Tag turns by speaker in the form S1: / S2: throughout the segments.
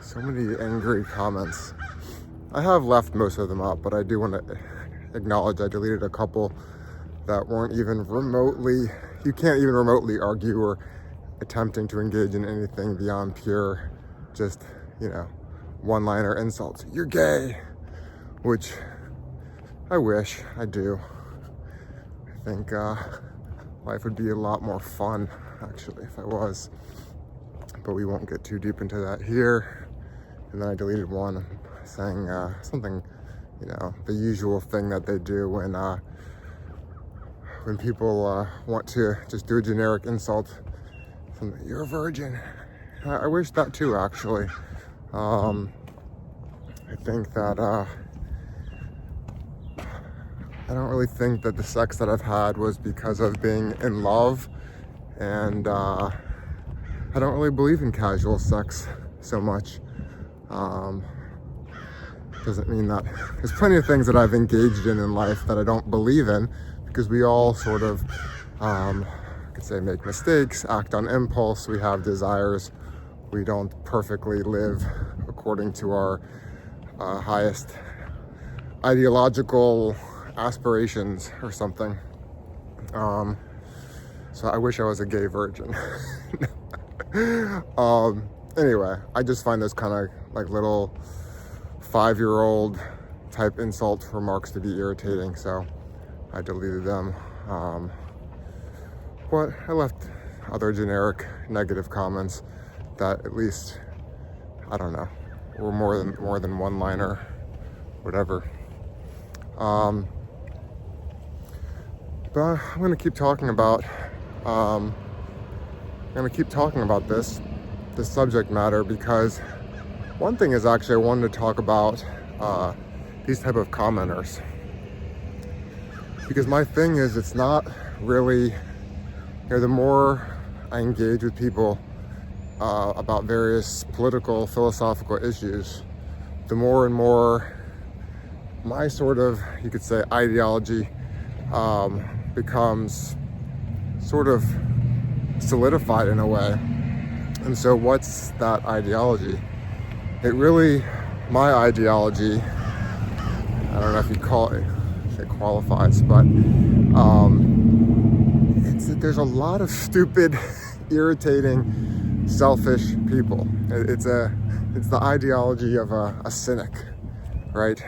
S1: So many angry comments. I have left most of them up, but I do want to acknowledge I deleted a couple that weren't even remotely, you can't even remotely argue or attempting to engage in anything beyond pure, just, one-liner insults. You're gay, which I wish I do. I think life would be a lot more fun, actually, if I was. But we won't get too deep into that here. And then I deleted one saying something, the usual thing that they do when people want to just do a generic insult. You're a virgin. I wish that too, actually. I think that I don't really think that the sex that I've had was because of being in love, and I don't really believe in casual sex so much. Doesn't mean that there's plenty of things that I've engaged in life that I don't believe in, because we all sort of, I could say, make mistakes, act on impulse, we have desires, we don't perfectly live according to our highest ideological aspirations or something. So I wish I was a gay virgin. Anyway, I just find those kind of like little 5-year-old type insult remarks to be irritating, so I deleted them. But I left other generic negative comments that at least, I don't know, were more than one-liner, whatever. But I'm gonna keep talking about this subject matter, because one thing is actually I wanted to talk about these type of commenters, because my thing is it's not really, the more I engage with people about various political, philosophical issues, the more and more my sort of, you could say, ideology becomes sort of solidified in a way. And so what's that ideology? My ideology, I don't know if you call it, if it qualifies, but there's a lot of stupid, irritating, selfish people. It's the ideology of a cynic, right?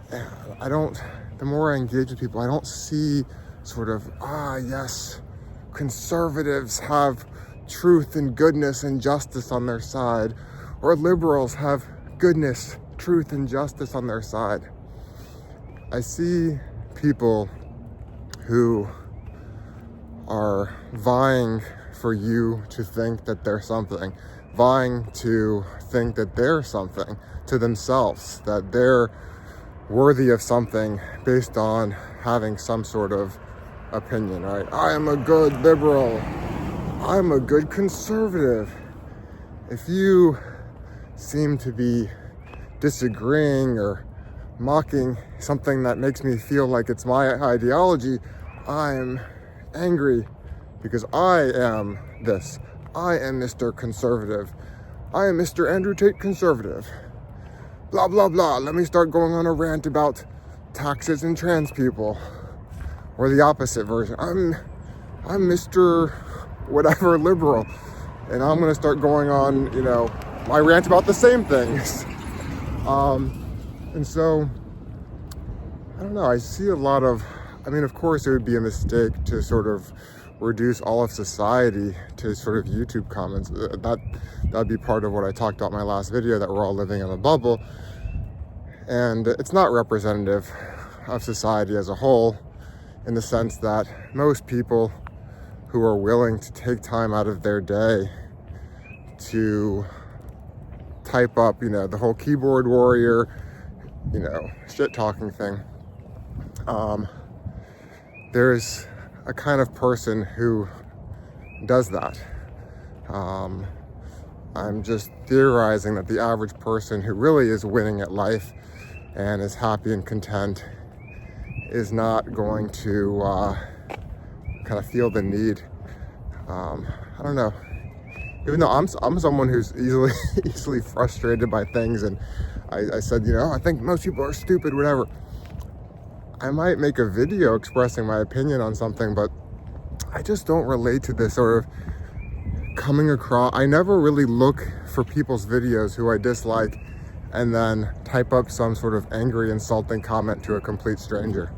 S1: The more I engage with people, I don't see sort of, yes, conservatives have truth and goodness and justice on their side, or liberals have goodness, truth, and justice on their side. I see people who are vying for you to think that they're something, vying to think that they're something to themselves, that they're worthy of something based on having some sort of opinion, right? I am a good liberal. I'm a good conservative. If you seem to be disagreeing or mocking something that makes me feel like it's my ideology, I'm angry because I am this. I am Mr. Conservative. I am Mr. Andrew Tate Conservative. Blah, blah, blah. Let me start going on a rant about taxes and trans people. Or the opposite version. I'm Mr. whatever liberal. And I'm going to start going on, my rant about the same things. And so, I don't know, I see a lot of, of course it would be a mistake to sort of reduce all of society to sort of YouTube comments. That'd be part of what I talked about in my last video, that we're all living in a bubble. And it's not representative of society as a whole, in the sense that most people who are willing to take time out of their day to type up, the whole keyboard warrior, shit talking thing. There's a kind of person who does that. I'm just theorizing that the average person who really is winning at life and is happy and content is not going to kind of feel the need. I don't know. even though I'm someone who's easily frustrated by things, and I said, I think most people are stupid, whatever. I might make a video expressing my opinion on something, but I just don't relate to this sort of coming across. I never really look for people's videos who I dislike and then type up some sort of angry, insulting comment to a complete stranger.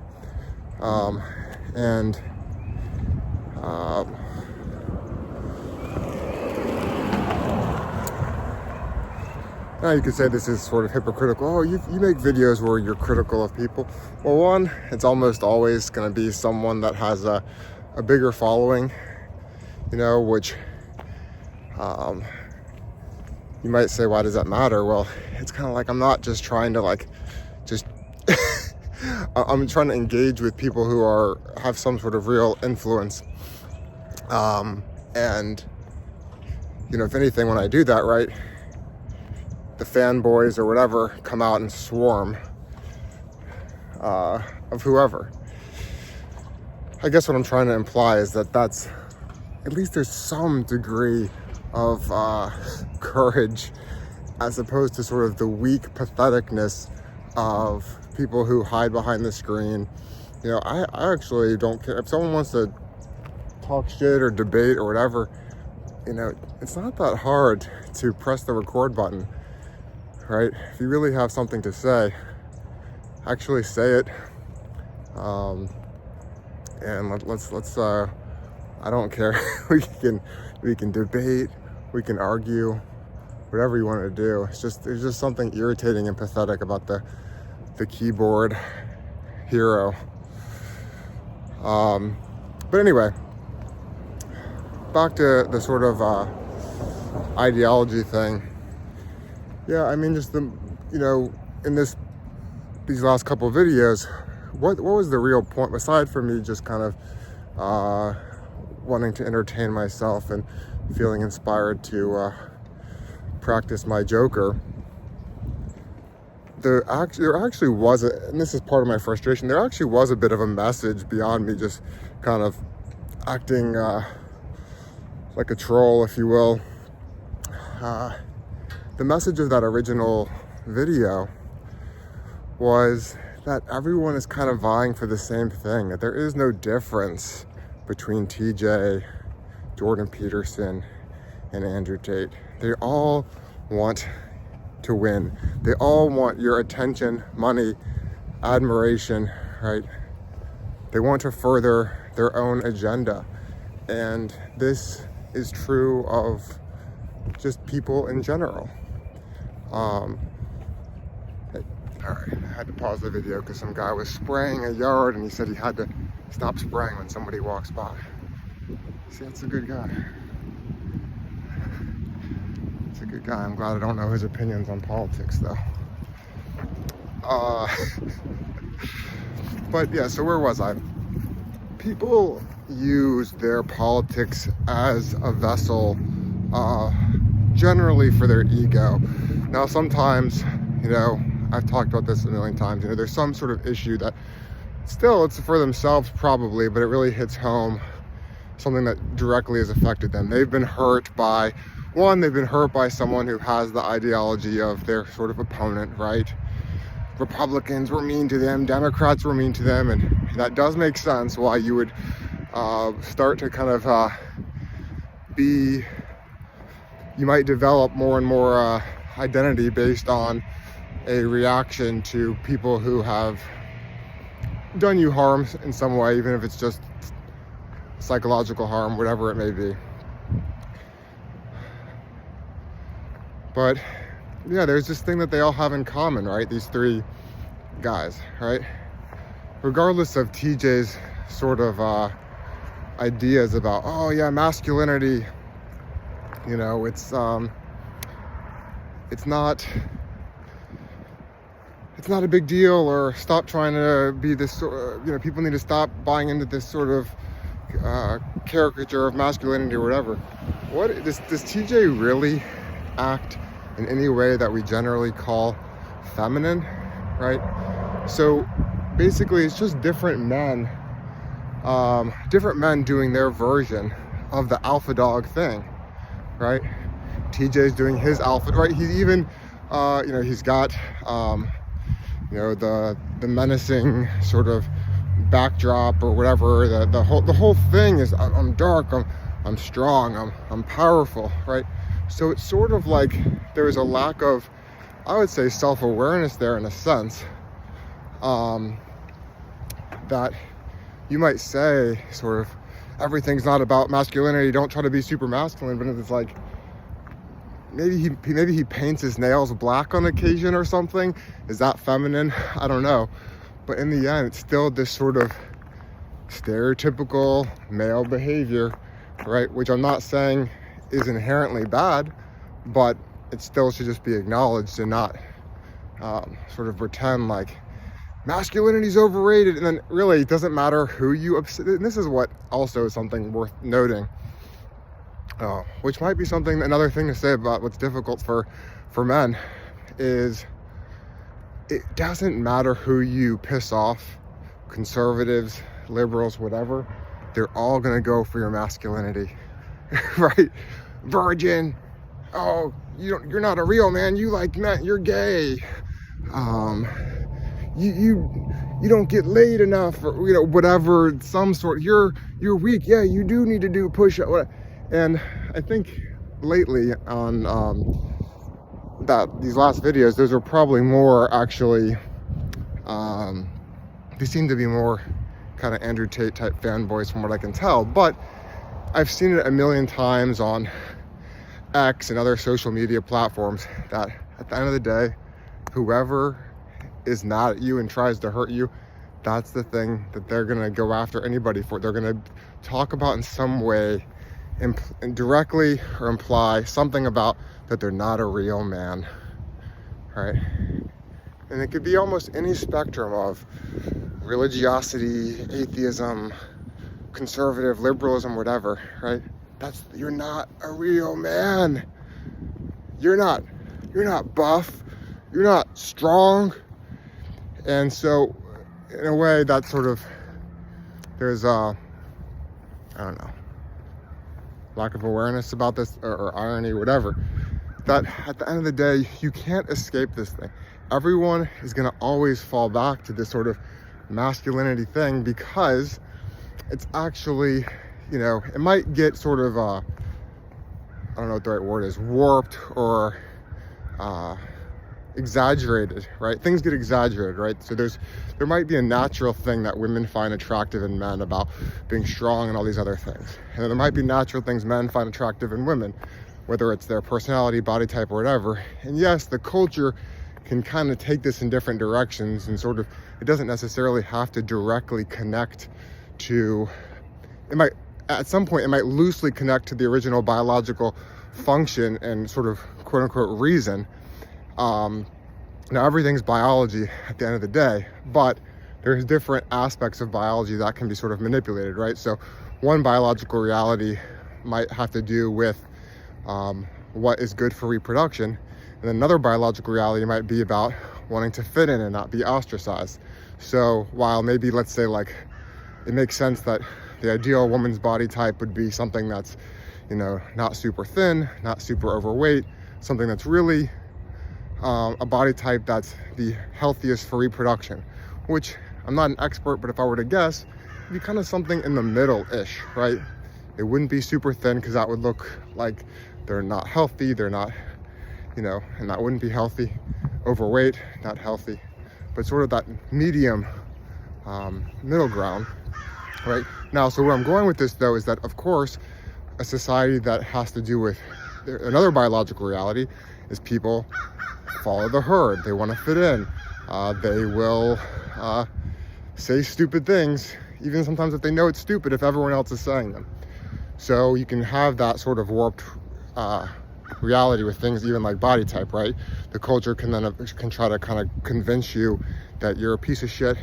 S1: Now you could say this is sort of hypocritical. Oh, you make videos where you're critical of people. Well, one, it's almost always going to be someone that has a bigger following, which you might say, why does that matter? Well, it's kind of like I'm not just trying to I'm trying to engage with people who have some sort of real influence. And if anything, when I do that, right, the fanboys or whatever come out and swarm of whoever. I guess what I'm trying to imply is that's, at least there's some degree of courage, as opposed to sort of the weak patheticness of people who hide behind the screen. I actually don't care if someone wants to talk shit or debate or whatever. It's not that hard to press the record button, right? If you really have something to say, actually say it. And let's I don't care. we can debate, we can argue, whatever you want to do. There's just something irritating and pathetic about the keyboard hero. But anyway, back to the sort of ideology thing. Yeah, I mean, just in these last couple of videos, what was the real point, aside from me just kind of wanting to entertain myself and feeling inspired to practice my Joker? There actually was and this is part of my frustration, there actually was a bit of a message beyond me just kind of acting like a troll, if you will. The message of that original video was that everyone is kind of vying for the same thing, that there is no difference between TJ, Jordan Peterson, and Andrew Tate. They all want to win. They all want your attention, money, admiration, right? They want to further their own agenda. And this is true of just people in general. All right, I had to pause the video because some guy was spraying a yard and he said he had to stop spraying when somebody walks by. See, that's a good guy. It's a good guy. I'm glad I don't know his opinions on politics, though. But yeah, so where was I? People use their politics as a vessel, generally for their ego. Now, sometimes, I've talked about this a million times, there's some sort of issue that still it's for themselves probably, but it really hits home, something that directly has affected them. They've been hurt by someone who has the ideology of their sort of opponent, right? Republicans were mean to them, Democrats were mean to them, and that does make sense why you would start to kind of you might develop more and more identity based on a reaction to people who have done you harm in some way, even if it's just psychological harm, whatever it may be. But yeah, there's this thing that they all have in common, right? These three guys, right? Regardless of TJ's sort of ideas about, oh yeah, masculinity, it's not a big deal, or stop trying to be this, people need to stop buying into this sort of caricature of masculinity or whatever. Does TJ really act in any way that we generally call feminine, right? So basically it's just different men doing their version of the alpha dog thing, right? TJ's doing his outfit, right? He's even, he's got, the menacing sort of backdrop or whatever. The whole thing is, I'm dark, I'm strong, I'm powerful, right? So it's sort of like there's a lack of, I would say, self-awareness there in a sense, that you might say sort of everything's not about masculinity, don't try to be super masculine, but it's like maybe he paints his nails black on occasion or something. Is that feminine? I don't know. But in the end, it's still this sort of stereotypical male behavior, right? Which I'm not saying is inherently bad, but it still should just be acknowledged and not sort of pretend like masculinity is overrated. And then really it doesn't matter who you upset. And this is what also is something worth noting, which might be another thing to say about what's difficult for men, is it doesn't matter who you piss off, conservatives, liberals, whatever, they're all gonna go for your masculinity, right? Virgin, oh, you're not a real man, you like men, you're gay, you don't get laid enough, or whatever, some sort, you're weak, yeah, you do need to do push-up. And I think lately on these last videos, those are probably more actually, they seem to be more kind of Andrew Tate type fanboys from what I can tell, but I've seen it a million times on X and other social media platforms that at the end of the day, whoever is mad at you and tries to hurt you, that's the thing that they're gonna go after anybody for. They're gonna talk about in some way, directly or imply something about that they're not a real man, right? And it could be almost any spectrum of religiosity, atheism, conservative, liberalism, whatever, right? You're not a real man. You're not buff. You're not strong. And so, in a way, that's sort of, there's I don't know, lack of awareness about this, or irony, whatever, that at the end of the day, you can't escape this thing. Everyone is going to always fall back to this sort of masculinity thing, because it's actually, it might get sort of, I don't know what the right word is, warped or exaggerated, right? Things get exaggerated, right? So there might be a natural thing that women find attractive in men about being strong and all these other things. And there might be natural things men find attractive in women, whether it's their personality, body type, or whatever. And yes, the culture can kind of take this in different directions, and sort of, it doesn't necessarily have to directly connect to, at some point, it might loosely connect to the original biological function and sort of quote unquote reason. Now everything's biology at the end of the day, but there's different aspects of biology that can be sort of manipulated, right? So one biological reality might have to do with what is good for reproduction, and another biological reality might be about wanting to fit in and not be ostracized. So while maybe, let's say, like, it makes sense that the ideal woman's body type would be something that's, not super thin, not super overweight, something that's really a body type that's the healthiest for reproduction, which I'm not an expert, but if I were to guess, it'd be kind of something in the middle-ish, right? It wouldn't be super thin, because that would look like they're not healthy, they're not, and that wouldn't be healthy. Overweight, not healthy, but sort of that medium middle ground, right? Now, so where I'm going with this, though, is that, of course, a society that has to do with another biological reality is people follow the herd. They want to fit in. They will say stupid things, even sometimes if they know it's stupid, if everyone else is saying them. So you can have that sort of warped reality with things even like body type, right? The culture can try to kind of convince you that you're a piece of shit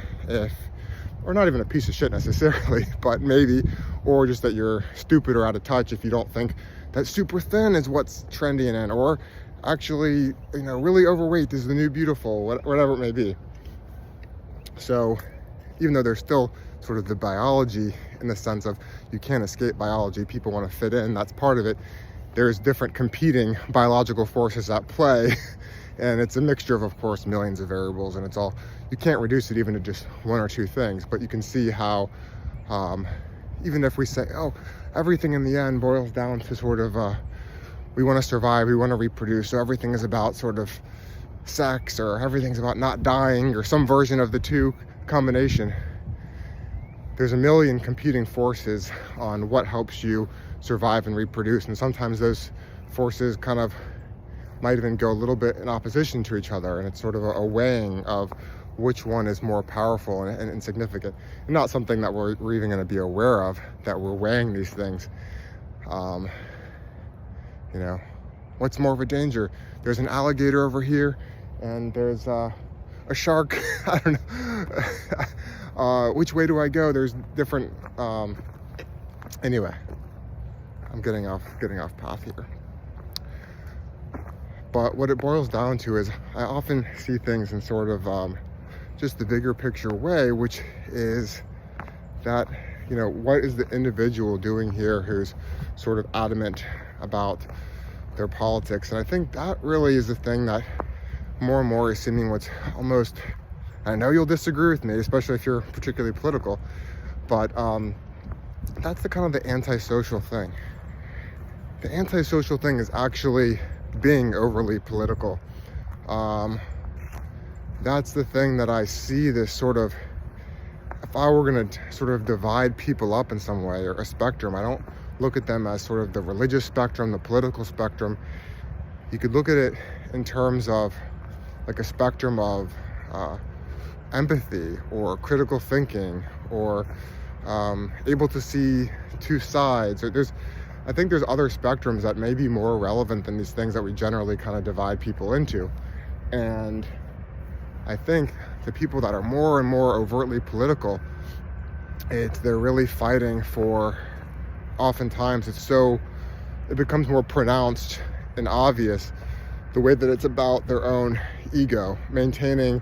S1: or not even a piece of shit necessarily, but maybe, or just that you're stupid or out of touch if you don't think that super thin is what's trendy and in, or actually, really overweight is the new beautiful, whatever it may be. So even though there's still sort of the biology in the sense of you can't escape biology, people want to fit in, that's part of it, there's different competing biological forces at play. And it's a mixture of course, millions of variables, and it's all, you can't reduce it even to just one or two things, but you can see how, even if we say, oh, everything in the end boils down to sort of, we want to survive, we want to reproduce, so everything is about sort of sex, or everything's about not dying, or some version of the two combination. There's a million competing forces on what helps you survive and reproduce, and sometimes those forces kind of might even go a little bit in opposition to each other, and it's sort of a weighing of which one is more powerful and significant, and not something that we're even going to be aware of, that we're weighing these things. You know, what's more of a danger? There's an alligator over here, and there's a shark. I don't know. Which way do I go? There's different. Anyway, I'm getting off path here. But what it boils down to is I often see things in sort of just the bigger picture way, which is that, you know, what is the individual doing here who's sort of adamant about their politics? And I think that really is the thing that more and more is seeming what's almost, I know you'll disagree with me, especially if you're particularly political, but that's the kind of the antisocial thing. The antisocial thing is actually being overly political. That's the thing that I see, this sort of, if I were going to sort of divide people up in some way, or a spectrum, I don't look at them as sort of the religious spectrum, the political spectrum. You could look at it in terms of like a spectrum of empathy, or critical thinking, or able to see two sides. I think there's other spectrums that may be more relevant than these things that we generally kind of divide people into. And I think the people that are more and more overtly political, they're really fighting for, oftentimes it becomes more pronounced and obvious the way that it's about their own ego, maintaining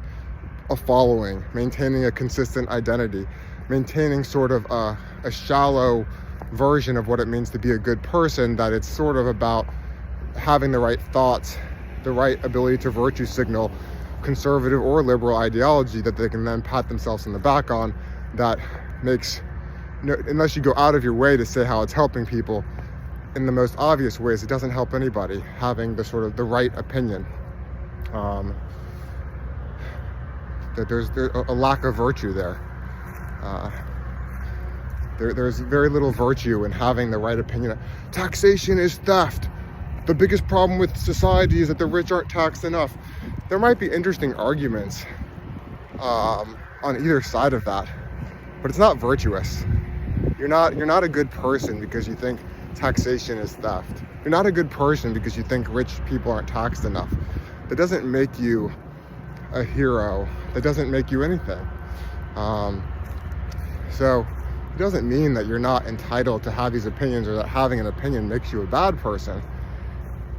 S1: a following, maintaining a consistent identity, maintaining sort of a shallow version of what it means to be a good person, that it's sort of about having the right thoughts, the right ability to virtue signal conservative or liberal ideology that they can then pat themselves on the back on, that makes, unless you go out of your way to say how it's helping people in the most obvious ways, it doesn't help anybody having the sort of the right opinion. That there's a lack of virtue there. There's very little virtue in having the right opinion. Taxation is theft. The biggest problem with society is that the rich aren't taxed enough. There might be interesting arguments on either side of that, but it's not virtuous. You're not a good person because you think taxation is theft. You're not a good person because you think rich people aren't taxed enough. That doesn't make you a hero. That doesn't make you anything. So it doesn't mean that you're not entitled to have these opinions, or that having an opinion makes you a bad person.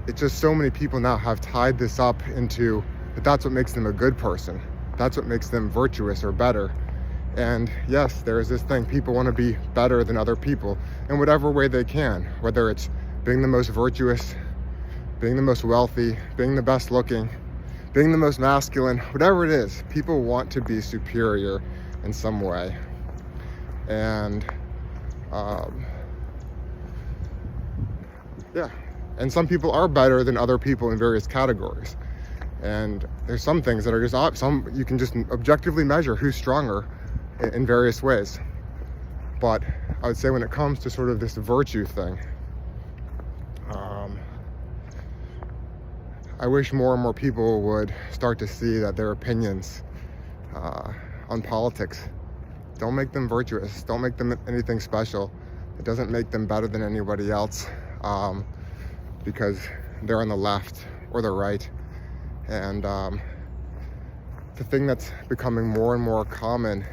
S1: It's just so many people now have tied this up into that that's what makes them a good person. That's what makes them virtuous or better. And yes, there is this thing, people want to be better than other people in whatever way they can, whether it's being the most virtuous, being the most wealthy, being the best looking, being the most masculine, whatever it is, people want to be superior in some way. And yeah, and some people are better than other people in various categories. And there's some things that are just you can just objectively measure who's stronger in various ways. But I would say when it comes to sort of this virtue thing, I wish more and more people would start to see that their opinions on politics don't make them virtuous, don't make them anything special. It doesn't make them better than anybody else because they're on the left or the right. And the thing that's becoming more and more common,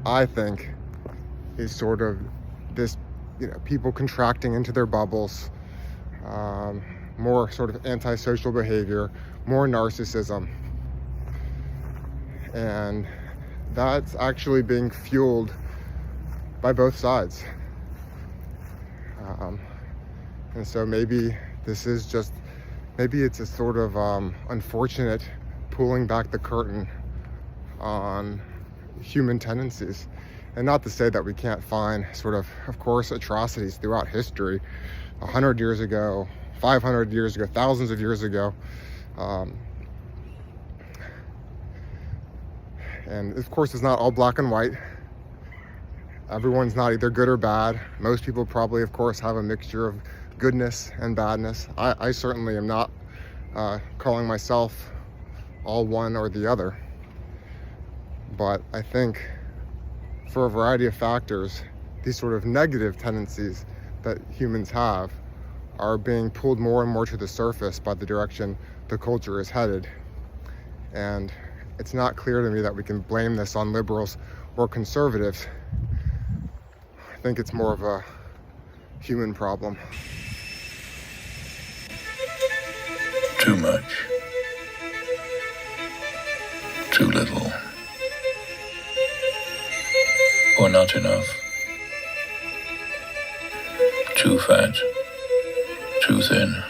S1: I think, is sort of this, people contracting into their bubbles, more sort of antisocial behavior, more narcissism. And that's actually being fueled by both sides. And so maybe this is just, maybe it's a sort of unfortunate pulling back the curtain on human tendencies. And not to say that we can't find sort of course, atrocities throughout history, 100 years ago, 500 years ago, thousands of years ago. And of course, it's not all black and white. Everyone's not either good or bad. Most people probably, of course, have a mixture of goodness and badness. I certainly am not calling myself all one or the other. But I think for a variety of factors, these sort of negative tendencies that humans have are being pulled more and more to the surface by the direction the culture is headed. And it's not clear to me that we can blame this on liberals or conservatives. I think it's more of a human problem.
S2: Too much. Too little. Or not enough. Too fat. Too thin.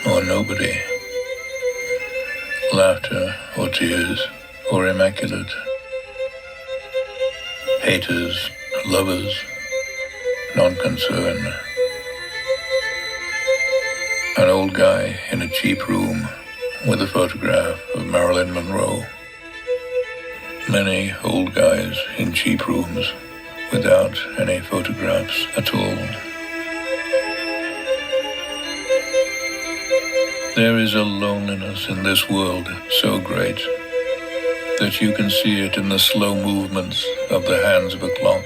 S2: Or nobody. Laughter or tears or immaculate. Haters, lovers, non-concern. An old guy in a cheap room with a photograph of Marilyn Monroe. Many old guys in cheap rooms without any photographs at all. There is a loneliness in this world so great that you can see it in the slow movements of the hands of a clock.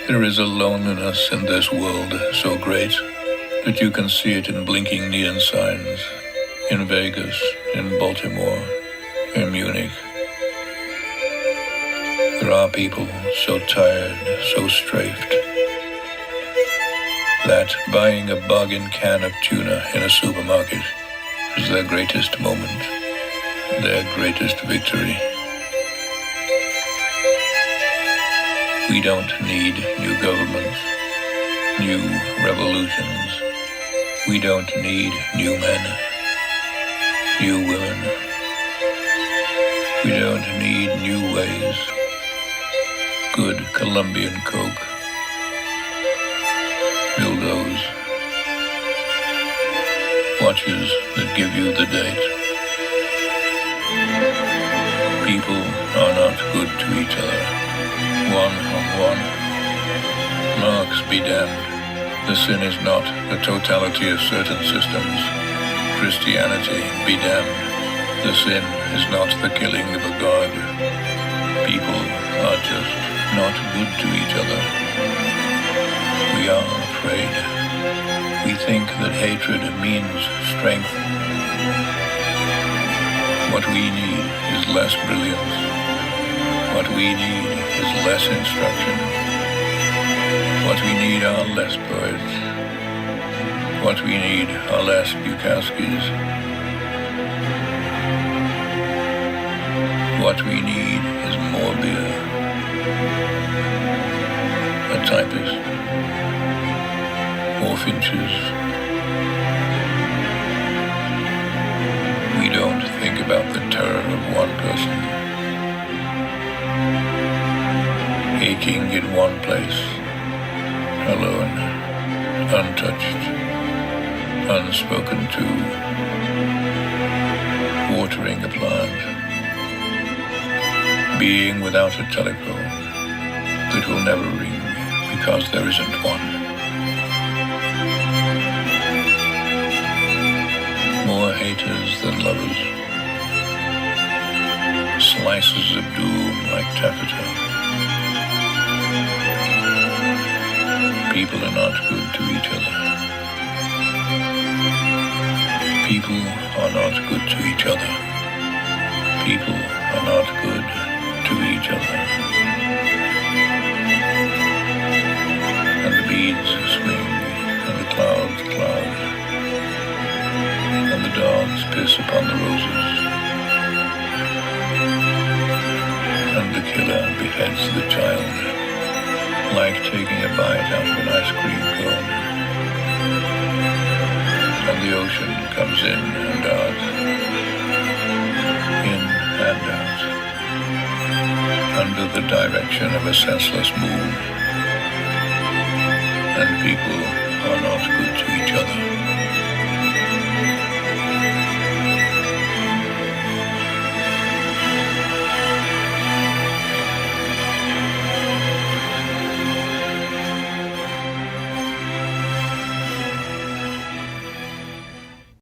S2: There is a loneliness in this world so great that you can see it in blinking neon signs in Vegas, in Baltimore, in Munich. There are people so tired, so strafed, that buying a bargain can of tuna in a supermarket is their greatest moment, their greatest victory. We don't need new governments, new revolutions. We don't need new men, new women. We don't need new ways. Good Colombian Coke. Dildos. Watches that give you the date. People are not good to each other. One on one. Marx be damned. The sin is not the totality of certain systems. Christianity be damned. The sin is not the killing of a god. People are just not good to each other. We are afraid. We think that hatred means strength. What we need is less brilliance. What we need is less instruction. What we need are less poets. What we need are less Bukowskis. What we need is more beer. A typist. More Finches. We don't think about the terror of one person. Aching in one place. Alone. Untouched. Unspoken to. Watering a plant. Being without a telephone that will never ring because there isn't one. More haters than lovers. Slices of doom like taffeta. People are not good to each other. People are not good to each other. People are not good to each other. And the beads swing, and the clouds cloud, and the dogs piss upon the roses, and the killer beheads the child, like taking a bite out of an ice cream cone. the ocean comes in and out, in and out, under the direction of a senseless moon. And people are not good to each other.